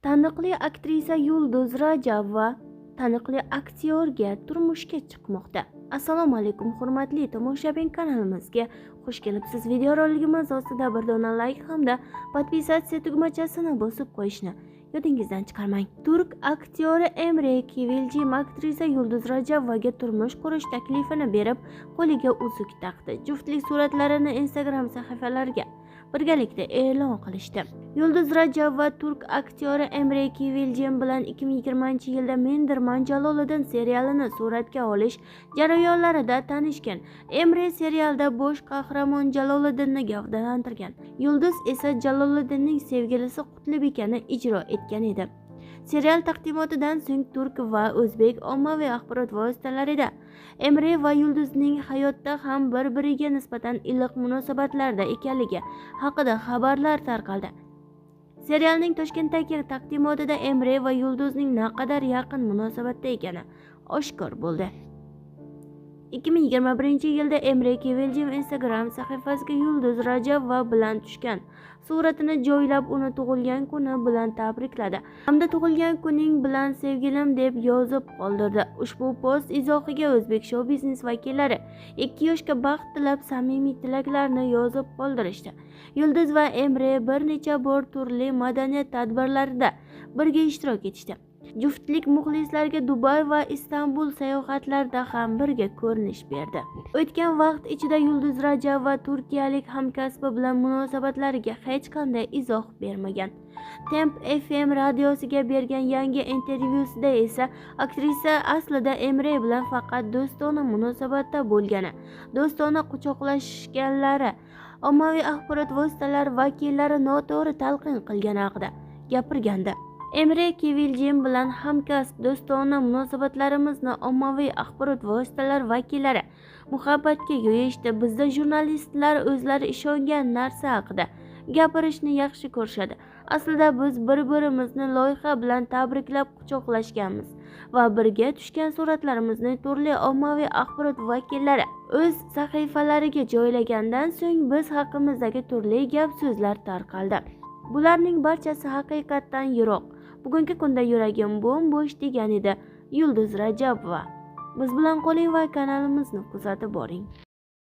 Taniqli aktrisa Yulduz Rajabova taniqli aktyorga turmushga chiqmoqda. Assalomu alaykum hurmatli tomoshabin, kanalimizga xush kelibsiz. Videoroligimiz ostida bir dona like hamda podpisatsiya tugmachasini bosib qo'yishni yodingizdan chiqarmang. Turk aktyori Emre Kvilljim aktrisa Yulduz Rajabovaga turmush qurish taklifini berib, qo'liga uzuk taqdi. Juftlik suratlarini Instagram sahifalariga birgalikda e'lon qilishdi. Yulduz Rajabova turk aktyori Emre Kvilljim bilan 2020-yilda Mendirman Jaloliddin serialini suratga olish jarayonlarida tanishgan. Emre serialda bosh qahramon Jaloliddinni gavdalantirgan. Yulduz esa Jaloliddinning sevgilisi Qutlibekani ijro etgan edi. Serial taqdimotidan so'ng turk va o'zbek ommaviy axborot vositalarida Emre va Yulduzning hayotda ham bir-biriga nisbatan iliq munosabatlarda ekanligi haqida xabarlar tarqaldi. Serialning Toshkentdagi taqdimotida Emre va Yulduzning naqadar yaqin munosabatda ekani oshkor bo'ldi. 2021-yilda Emre Kvilljim Instagram sahifasiga Yulduz Rajabova bilan tushgan suratini joylab, uni tug'ilgan kuni bilan tabrikladi hamda tug'ilgan kuning bilan sevgilim deb yozib qoldirdi. Ushbu post izohiga o'zbek shou biznes vakillari 2 yoshga baxt tilab samimiy tilaklarni yozib qoldirishdi. Yulduz va Emre bir necha bor turli madaniyat tadbirlarida birga ishtirok etishdi. Juftlik muxlislarga Dubay va Istanbul sayohatlarida ham birga ko'rinish berdi. O'tgan vaqt ichida Yulduz Rajabova turkiyalik hamkasbi bilan munosabatlariga hech qanday izoh bermagan. Temp FM radiosiga bergan yangi intervyusida esa aktrisa aslida Emre bilan faqat do'stona munosabatda bo'lgani, do'stona quchoqlashganlari, ommaviy axborot vositalari vakillari noto'g'ri talqin qilgani haqida gapirgandi. Emre Kvilljim bilan hamkasb do'stona munosabatlarimizni ommaviy axborot vositalari vakillari muhabbatga yo'yishdi. Bizda jurnalistlar o'zlari ishongan narsa haqida gapirishni yaxshi ko'rishadi. Aslida biz bir-birimizni loyiha bilan tabriklab quchoqlashganmiz va birga tushgan suratlarimizni turli ommaviy axborot vakillari o'z sahifalariga joylagandan so'ng biz haqimizdagi turli gap-so'zlar tarqaldi. Bularning barchasi haqiqatdan yiroq. Bugungi kunda yuragim bo'm-bo'sh degan edi Yulduz Rajabova. Biz bilan qoling va kanalimizni kuzatib boring.